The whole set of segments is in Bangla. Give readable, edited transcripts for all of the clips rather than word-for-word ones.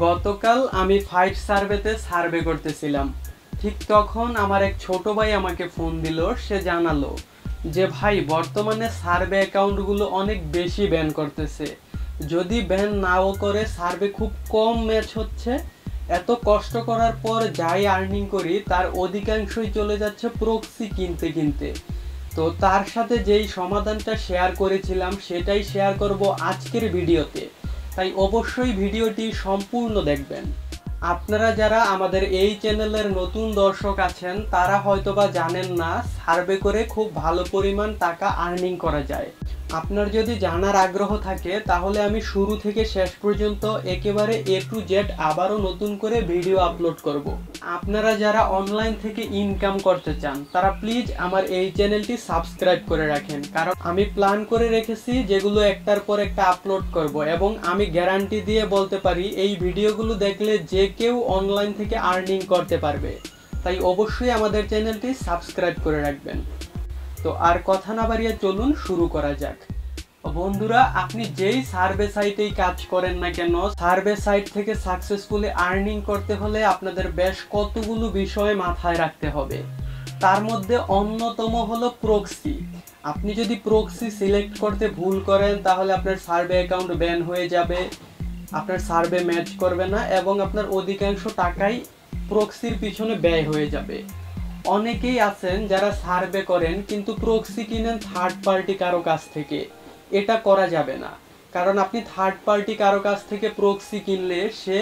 গতকাল আমি ফাইট সার্ভেতে সার্ভে করতেছিলাম। ঠিক তখন আমার এক ছোট ভাই আমাকে ফোন দিল। সে জানালো যে ভাই, বর্তমানে সার্ভে অ্যাকাউন্টগুলো অনেক বেশি ব্যান করতেছে। যদি ব্যান নাও করে সার্ভে খুব কম ম্যাচ হচ্ছে। এত কষ্ট করার পর যাই আর্নিং করি তার অধিকাংশই চলে যাচ্ছে প্রক্সি কিনতে কিনতে। তো তার সাথে যেই সমাধানটা শেয়ার করেছিলাম সেটাই শেয়ার করব আজকের ভিডিওতে। তাই অবশ্যই ভিডিওটি সম্পূর্ণ দেখবেন। আপনারা যারা আমাদের এই চ্যানেলের নতুন দর্শক আছেন তারা হয়তোবা জানেন না সার্ভে করে খুব ভালো পরিমাণ টাকা আর্নিং করা যায়। আপনার যদি জানার আগ্রহ থাকে তাহলে আমি শুরু থেকে শেষ পর্যন্ত একেবারে A to Z আবারও নতুন করে ভিডিও আপলোড করব। আপনারা যারা অনলাইন থেকে ইনকাম করতে চান তারা প্লিজ আমার এই চ্যানেলটি সাবস্ক্রাইব করে রাখেন, কারণ আমি প্ল্যান করে রেখেছি যেগুলো একটার পর একটা আপলোড করব এবং আমি গ্যারান্টি দিয়ে বলতে পারি এই ভিডিওগুলো দেখলে যে কেউ অনলাইন থেকে আর্নিং করতে পারবে। তাই অবশ্যই আমাদের চ্যানেলটি সাবস্ক্রাইব করে রাখবেন। তো আর কথা না বাড়িয়ে চলুন শুরু করা যাক। বন্ধুরা, আপনি যেই সার্ভে সাইটেই কাজ করেন না কেন, সার্ভে সাইট থেকে সাকসেসফুলি আর্নিং করতে হলে আপনাদের বেশ কতগুলো বিষয় মাথায় রাখতে হবে। তার মধ্যে অন্যতম হলো প্রক্সি। আপনি যদি প্রক্সি সিলেক্ট করতে ভুল করেন তাহলে আপনার সার্ভে অ্যাকাউন্ট ব্যান হয়ে যাবে, আপনার সার্ভে ম্যাচ করবে না এবং আপনার অধিকাংশ টাকাই প্রক্সির পিছনে ব্যয় হয়ে যাবে। অনেকেই আছেন যারা সার্ভে করেন কিন্তু প্রক্সি কিনেন থার্ড পার্টি কারো কাছ থেকে। এটা করা যাবে না, কারণ আপনি থার্ড পার্টি কারো কাছ থেকে প্রক্সি কিনলে সে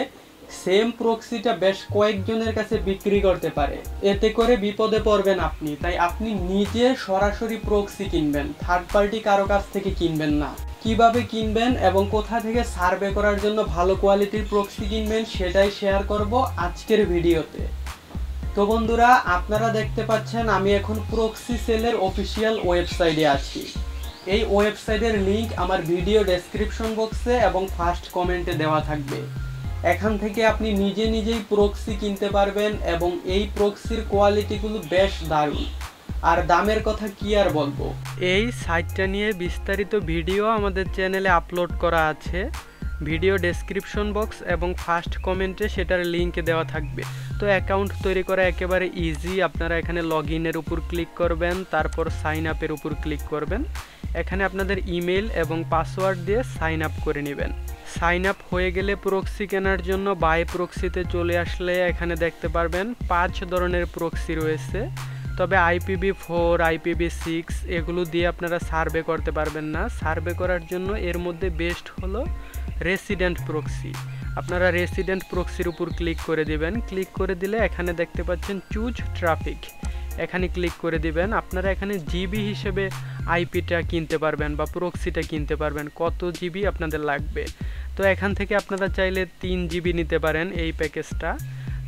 সেম প্রক্সিটা বেশ কয়েকজনের কাছে বিক্রি করতে পারে। এতে করে বিপদে পড়বেন আপনি। তাই আপনি নিজে সরাসরি প্রক্সি কিনবেন, থার্ড পার্টি কারো কাছ থেকে কিনবেন না। কিভাবে কিনবেন এবং কোথা থেকে সার্ভে করার জন্য ভালো কোয়ালিটির প্রক্সি কিনবেন সেটাই শেয়ার করব আজকের ভিডিওতে। তো বন্ধুরা, আপনারা দেখতে পাচ্ছেন আমি এখন প্রক্সি সেলের অফিসিয়াল ওয়েবসাইটে আছি। এই ওয়েবসাইটের লিংক আমার ভিডিও ডেসক্রিপশন বক্সে এবং ফার্স্ট কমেন্টে দেওয়া থাকবে। এখান থেকে আপনি নিজে নিজেই প্রক্সি কিনতে পারবেন এবং এই প্রক্সির কোয়ালিটিগুলো বেশ দারুণ। আর দামের কথা কি আর বলবো, এই সাইটটা নিয়ে বিস্তারিত ভিডিও আমাদের চ্যানেলে আপলোড করা আছে। ভিডিও ডেসক্রিপশন বক্স এবং ফার্স্ট কমেন্টে সেটার লিংক দেওয়া থাকবে। তো অ্যাকাউন্ট তৈরি করা একেবারে ইজি। আপনারা এখানে লগ ইনের উপর ক্লিক করবেন, তারপর সাইন আপের উপর ক্লিক করবেন। এখানে আপনাদের ইমেল এবং পাসওয়ার্ড দিয়ে সাইন আপ করে নেবেন। সাইন আপ হয়ে গেলে প্রক্সি কেনার জন্য বাই প্রক্সিতে চলে আসলে এখানে দেখতে পারবেন 5 ধরনের প্রক্সি রয়েছে। তবে IPv4, IPv6 এগুলো দিয়ে আপনারা সার্ভে করতে পারবেন না। সার্ভে করার জন্য এর মধ্যে বেস্ট হলো রেসিডেন্ট প্রক্সি। আপনারা রেসিডেন্ট প্রক্সির উপর ক্লিক করে দিবেন। ক্লিক করে দিলে এখানে দেখতে পাচ্ছেন চুজ ট্রাফিক, এখানে ক্লিক করে দিবেন। আপনারা এখানে জিবি হিসেবে আইপিটা কিনতে পারবেন বা প্রক্সিটা কিনতে পারবেন, কত জিবি আপনাদের লাগবে। তো এখান থেকে আপনারা চাইলে 3 জিবি নিতে পারেন এই প্যাকেজটা।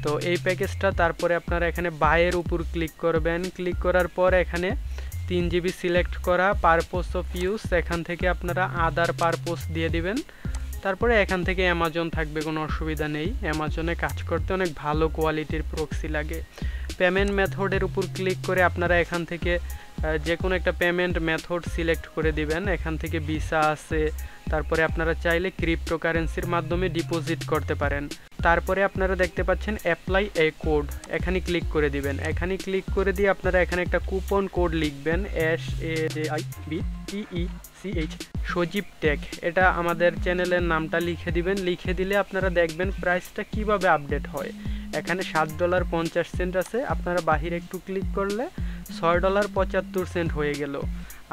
তো এই প্যাকেজটা তারপরে আপনারা এখানে বাইয়ের উপর ক্লিক করবেন। ক্লিক করার পর এখানে 3 জিবি সিলেক্ট করা, পারপোজ অফ ইউজ এখান থেকে আপনারা আদার পারপোজ দিয়ে দিবেন। তারপরে এখান থেকে অ্যামাজন থাকবে, কোনো অসুবিধা নেই। অ্যামাজনে কাজ করতে অনেক ভালো কোয়ালিটির প্রক্সি লাগে। পেমেন্ট মেথডের উপর ক্লিক করে আপনারা এখান থেকে যে কোনো একটা পেমেন্ট মেথড সিলেক্ট করে দিবেন। এখান থেকে ভিসা আছে, তারপরে আপনারা চাইলে ক্রিপ্টোকারেন্সির মাধ্যমে ডিপোজিট করতে পারেন। তারপরে আপনারা দেখতে পাচ্ছেন অ্যাপ্লাই এ কোড, এখানে ক্লিক করে দিবেন। এখানে ক্লিক করে দিয়ে আপনারা এখানে একটা কুপন কোড লিখবেন, SAJIBTECH সজীব টেক। এটা আমাদের চ্যানেলের নামটা লিখে দিবেন। লিখে দিলে আপনারা দেখবেন প্রাইসটা কিভাবে আপডেট হয়। এখানে $7.50 আছে, আপনারা বাহিরে একটু ক্লিক করলে $6.75 হয়ে গেল।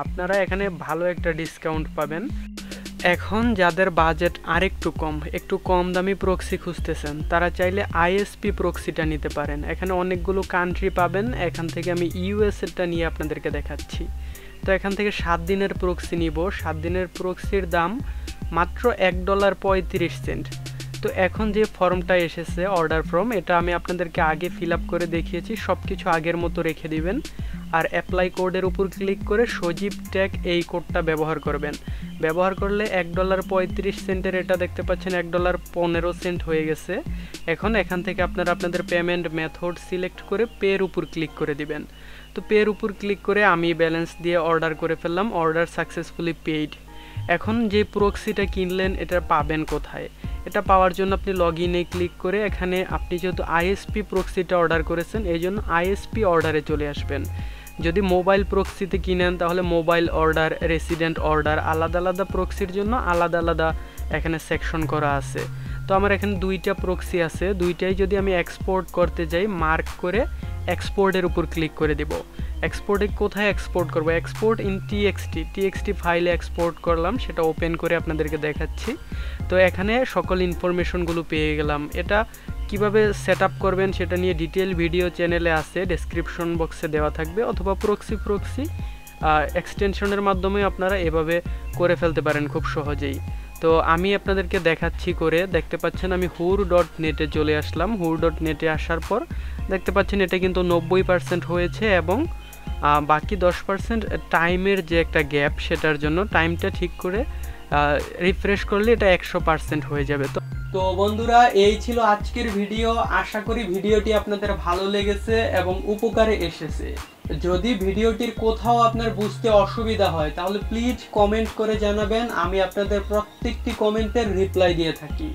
আপনারা এখানে ভালো একটা ডিসকাউন্ট পাবেন। এখন যাদের বাজেট একটু কম দামি প্রক্সি খুঁজতেছেন তারা চাইলে ISP প্রক্সিটা নিতে পারেন। এখানে অনেকগুলো কান্ট্রি পাবেন। এখান থেকে আমি USA নিয়ে আপনাদেরকে দেখাচ্ছি। তো এখান থেকে 7 দিনের প্রক্সি নিব। 7 দিনের প্রক্সির দাম মাত্র $1.35। তো এখন যে ফর্মটা এসেছে অর্ডার ফর্ম, এটা আমি আপনাদেরকে আগে ফিল আপ করে দেখিয়েছি। সব কিছু আগের মতো রেখে দিবেন আর অ্যাপ্লাই কোডের উপর ক্লিক করে সজীব টেক এই কোডটা ব্যবহার করবেন। ব্যবহার করলে $1.35 এটা দেখতে পাচ্ছেন $1.15 হয়ে গেছে। এখন এখান থেকে আপনারা আপনাদের পেমেন্ট মেথড সিলেক্ট করে পের উপর ক্লিক করে দিবেন। তো পের উপর ক্লিক করে আমি ব্যালেন্স দিয়ে অর্ডার করে ফেললাম। Order successfully paid. এখন যে প্রক্সিটা কিনলেন এটা পাবেন কোথায়? এটা পাওয়ার জন্য আপনি লগ ইনে ক্লিক করে এখানে আপনি যেহেতু আইএসপি প্রক্সিটা অর্ডার করেছেন এই জন্য আইএসপি অর্ডারে চলে আসবেন। যদি মোবাইল প্রক্সিতে কিনেন তাহলে মোবাইল অর্ডার, রেসিডেন্ট অর্ডার, আলাদা আলাদা প্রক্সির জন্য আলাদা আলাদা এখানে সেকশন করা আছে। তো আমার এখানে দুইটা প্রক্সি আছে, দুইটাই যদি আমি এক্সপোর্ট করতে যাই মার্ক করে এক্সপোর্টের উপর ক্লিক করে দেব। এক্সপোর্টে কোথায় এক্সপোর্ট করব? এক্সপোর্ট ইন টিএক্সটি ফাইলে এক্সপোর্ট করলাম, সেটা ওপেন করে আপনাদেরকে দেখাচ্ছি। তো এখানে সকল ইনফরমেশনগুলো পেয়ে গেলাম। এটা কিভাবে সেট আপ করবেন সেটা নিয়ে ডিটেল ভিডিও চ্যানেলে আছে, ডেসক্রিপশন বক্সে দেওয়া থাকবে, অথবা প্রক্সি এক্সটেনশনের মাধ্যমে আপনারা এভাবে করে ফেলতে পারেন খুব সহজেই। তো আমি আপনাদেরকে দেখাচ্ছি করে, দেখতে পাচ্ছেন আমি হুর.নেটে চলে আসলাম। হুর.নেটে আসার পর দেখতে পাচ্ছেন এটা কিন্তু 90% হয়েছে এবং বাকি 10% টাইমের যে একটা গ্যাপ সেটার জন্য টাইমটা ঠিক করে রিফ্রেশ করলে এটা 100% হয়ে যাবে। তো বন্ধুরা, এই ছিল আজকের ভিডিও। আশা করি ভিডিওটি আপনাদের ভালো লেগেছে এবং উপকারে এসেছে। যদি ভিডিওটির কোথাও আপনার বুঝতে অসুবিধা হয় তাহলে প্লিজ কমেন্ট করে জানাবেন, আমি আপনাদের প্রত্যেকটি কমেন্টের রিপ্লাই দিয়ে থাকি।